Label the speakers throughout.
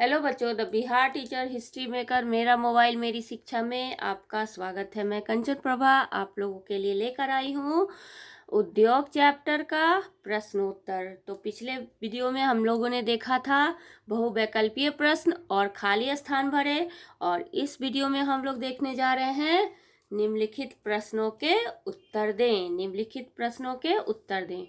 Speaker 1: Hello बच्चों, the Bihar teacher history maker मेरा mobile मेरी शिक्षा में आपका स्वागत है। मैं कंचन प्रभा आप लोगों के लिए लेकर आई हूँ उद्योग चैप्टर का प्रश्नोत्तर। तो पिछले वीडियो में हम लोगों ने देखा था बहुवैकल्पीय प्रश्न और खाली स्थान भरे, और इस वीडियो में हम लोग देखने जा रहे हैं निम्नलिखित प्रश्नों के उत्तर दें। निम्नलिखित प्रश्नों के उत्तर दें।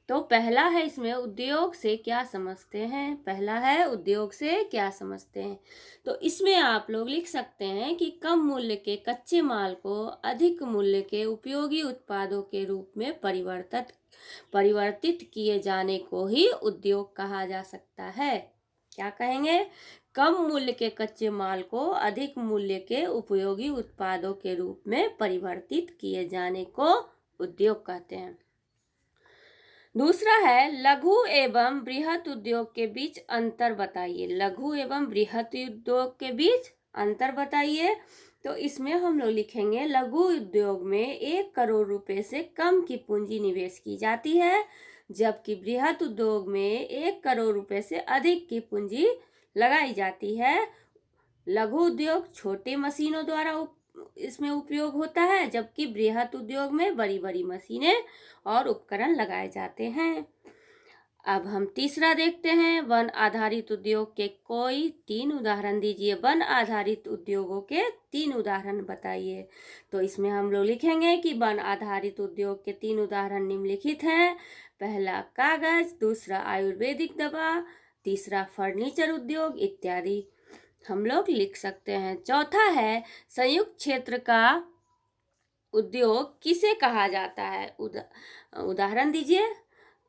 Speaker 1: तो पहला है इसमें उद्योग से क्या समझते हैं। पहला है उद्योग से क्या समझते हैं। तो इसमें आप लोग लिख सकते हैं कि कम मूल्य के कच्चे माल को अधिक मूल्य के उपयोगी उत्पादों के रूप में परिवर्तित किए जाने को ही उद्योग कहा जा सकता है। क्या कहेंगे? कम मूल्य के कच्चे माल को अधिक मूल्य के उपयोगी उत्पादों के रूप में परिवर्तित किए जाने को उद्योग कहते हैं। दूसरा है लघु एवं बृहत उद्योग के बीच अंतर बताइए। लघु एवं बृहत उद्योग के बीच अंतर बताइए। तो इसमें हम लोग लिखेंगे लघु उद्योग में 1 करोड़ रुपए से कम की पूंजी निवेश की जाती है, जबकि बृहत उद्योग में 1 करोड़ रुपए से अधिक की पूंजी लगाई जाती है। लघु उद्योग छोटे मशीनों द्वारा इसमें उपयोग होता है, जबकि बृहत उद्योग में बड़ी बड़ी मशीनें और उपकरण लगाए जाते हैं। अब हम तीसरा देखते हैं वन आधारित उद्योग के कोई 3 उदाहरण दीजिए। वन आधारित उद्योगों के 3 उदाहरण बताइए। तो इसमें हम लोग लिखेंगे कि वन आधारित उद्योग के 3 उदाहरण निम्नलिखित हैं। पहला कागज, दूसरा आयुर्वेदिक दवा, तीसरा फर्नीचर उद्योग इत्यादि हम लोग लिख सकते हैं। चौथा है संयुक्त क्षेत्र का उद्योग किसे कहा जाता है। उदाहरण दीजिए।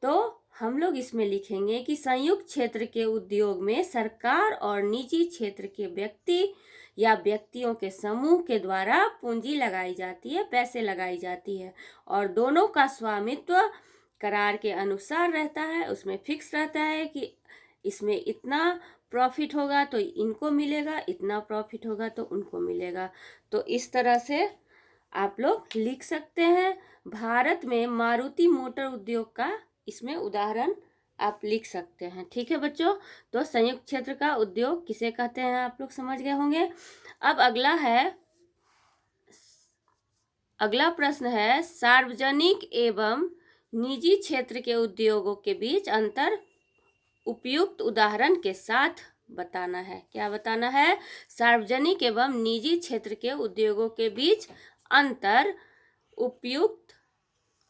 Speaker 1: तो हम लोग इसमें लिखेंगे कि संयुक्त क्षेत्र के उद्योग में सरकार और निजी क्षेत्र के व्यक्ति या व्यक्तियों के समूह के द्वारा पूंजी लगाई जाती है, पैसे लगाई जाती है, और दोनों का स्वामित्व करार के अनुसार रहता है। उसमें फिक्स रहता है कि इसमें इतना प्रॉफिट होगा तो इनको मिलेगा, इतना प्रॉफिट होगा तो उनको मिलेगा। तो इस तरह से आप लोग लिख सकते हैं। भारत में मारुति मोटर उद्योग का इसमें उदाहरण आप लिख सकते हैं। ठीक है बच्चों, तो संयुक्त क्षेत्र का उद्योग किसे कहते हैं आप लोग समझ गए होंगे। अब अगला प्रश्न है सार्वजनिक एवं निजी क्षेत्र के उद्योगों के बीच अंतर उपयुक्त उदाहरण के साथ बताना है। क्या बताना है? सार्वजनिक एवं निजी क्षेत्र के उद्योगों के बीच अंतर उपयुक्त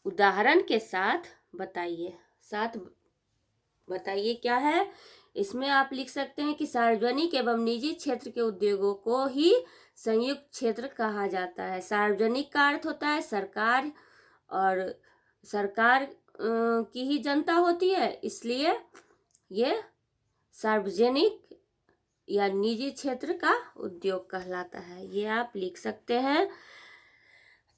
Speaker 1: उदाहरण के साथ बताइए। क्या है इसमें? आप लिख सकते हैं कि सार्वजनिक एवं निजी क्षेत्र के उद्योगों को ही संयुक्त क्षेत्र कहा जाता है। सार्वजनिक का अर्थ होता है सरकार, और सरकार की ही जनता होती है, इसलिए ये सार्वजनिक या निजी क्षेत्र का उद्योग कहलाता है। ये आप लिख सकते हैं।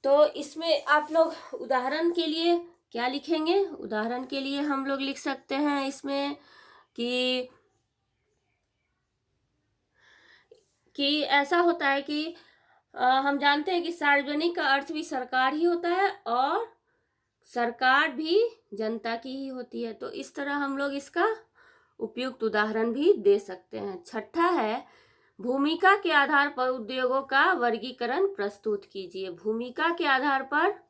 Speaker 1: तो इसमें आप लोग उदाहरण के लिए क्या लिखेंगे? उदाहरण के लिए हम लोग लिख सकते हैं इसमें कि ऐसा होता है कि हम जानते हैं कि सार्वजनिक का अर्थ भी सरकार ही होता है, और सरकार भी जनता की ही होती है। तो इस तरह हम लोग इसका उपयुक्त उदाहरण भी दे सकते हैं। छठा है भूमिका के आधार पर उद्योगों का वर्गीकरण प्रस्तुत कीजिए। भूमिका के आधार पर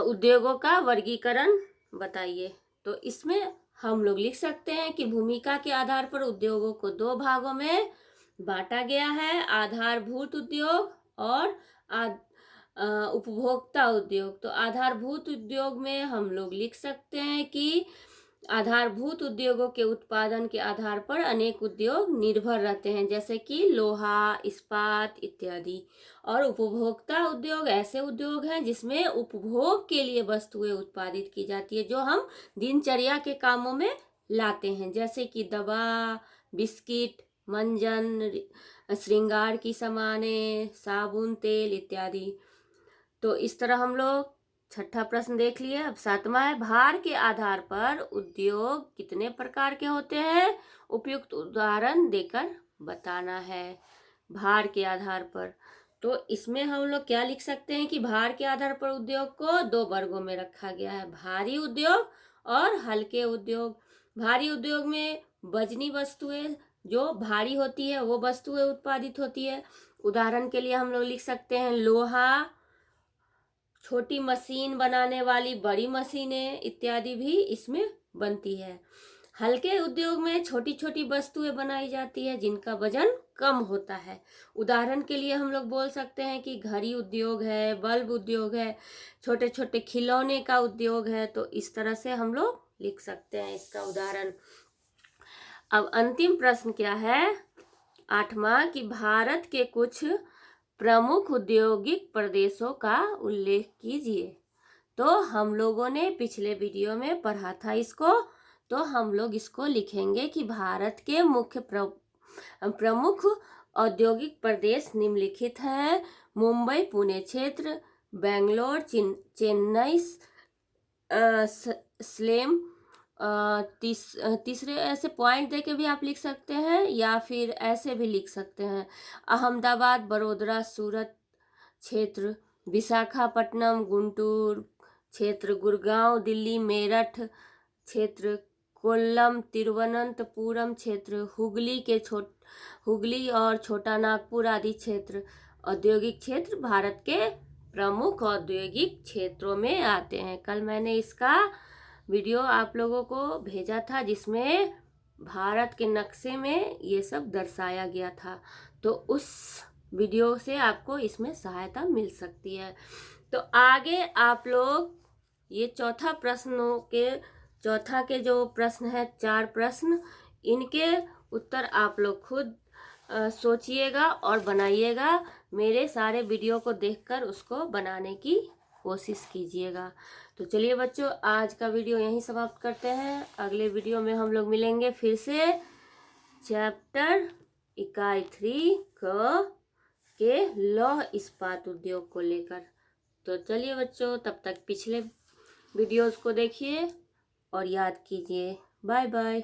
Speaker 1: उद्योगों का वर्गीकरण बताइए। तो इसमें हम लोग लिख सकते हैं कि भूमिका के आधार पर उद्योगों को 2 भागों में बांटा गया है, आधारभूत उद्योग और उपभोक्ता उद्योग। तो आधारभूत उद्योग में हम लोग लिख सकते हैं कि आधारभूत उद्योगों के उत्पादन के आधार पर अनेक उद्योग निर्भर रहते हैं, जैसे कि लोहा, इस्पात इत्यादि। और उपभोक्ता उद्योग ऐसे उद्योग हैं जिसमें उपभोग के लिए वस्तुएं उत्पादित की जाती है, जो हम दिनचर्या के कामों में लाते हैं, जैसे कि दवा, बिस्किट, मंजन, श्रृंगार की सामानें, साबुन, तेल इत्यादि। तो इस तरह हम लोग छठा प्रश्न देख लिए। अब सातवां है भार के आधार पर उद्योग कितने प्रकार के होते हैं। उपयुक्त उदाहरण देकर बताना है। भार के आधार पर, तो इसमें हम लोग क्या लिख सकते हैं कि भार के आधार पर उद्योग को 2 वर्गों में रखा गया है, भारी उद्योग और हल्के उद्योग। भारी उद्योग में वजनी वस्तुएं जो भारी होती है वो वस्तुएं उत्पादित होती है। उदाहरण के लिए हम लोग लिख सकते हैं लोहा, छोटी मशीन बनाने वाली बड़ी मशीनें इत्यादि भी इसमें बनती है। हल्के उद्योग में छोटी छोटी वस्तुएं बनाई जाती है जिनका वजन कम होता है। उदाहरण के लिए हम लोग बोल सकते हैं कि घड़ी उद्योग है, बल्ब उद्योग है, छोटे छोटे खिलौने का उद्योग है। तो इस तरह से हम लोग लिख सकते हैं इसका उदाहरण। अब अंतिम प्रश्न क्या है, 8वां, कि भारत के कुछ प्रमुख औद्योगिक प्रदेशों का उल्लेख कीजिए। तो हम लोगों ने पिछले वीडियो में पढ़ा था इसको, तो हम लोग इसको लिखेंगे कि भारत के मुख्य प्रमुख औद्योगिक प्रदेश निम्नलिखित हैं: मुंबई पुणे क्षेत्र, बेंगलोर, चेन्नई, सलेम। तीसरे ऐसे पॉइंट देके भी आप लिख सकते हैं या फिर ऐसे भी लिख सकते हैं: अहमदाबाद, बड़ोदरा, सूरत क्षेत्र, विशाखापट्टनम, गुंटूर क्षेत्र, गुड़गांव, दिल्ली, मेरठ क्षेत्र, कोल्लम, तिरुवनंतपुरम क्षेत्र, हुगली और छोटा नागपुर आदि क्षेत्र। औद्योगिक क्षेत्र भारत के प्रमुख औद्योगिक क्षेत्रों में आते हैं। कल मैंने इसका वीडियो आप लोगों को भेजा था जिसमें भारत के नक्शे में ये सब दर्शाया गया था, तो उस वीडियो से आपको इसमें सहायता मिल सकती है। तो आगे आप लोग ये चौथा के जो प्रश्न है, 4 प्रश्न, इनके उत्तर आप लोग खुद सोचिएगा और बनाइएगा। मेरे सारे वीडियो को देखकर उसको बनाने की कोशिश कीजिएगा। तो चलिए बच्चों, आज का वीडियो यहीं समाप्त करते हैं। अगले वीडियो में हम लोग मिलेंगे फिर से चैप्टर इकाई 3 के लौह इस्पात उद्योग को लेकर। तो चलिए बच्चों, तब तक पिछले वीडियोस को देखिए और याद कीजिए। Bye bye.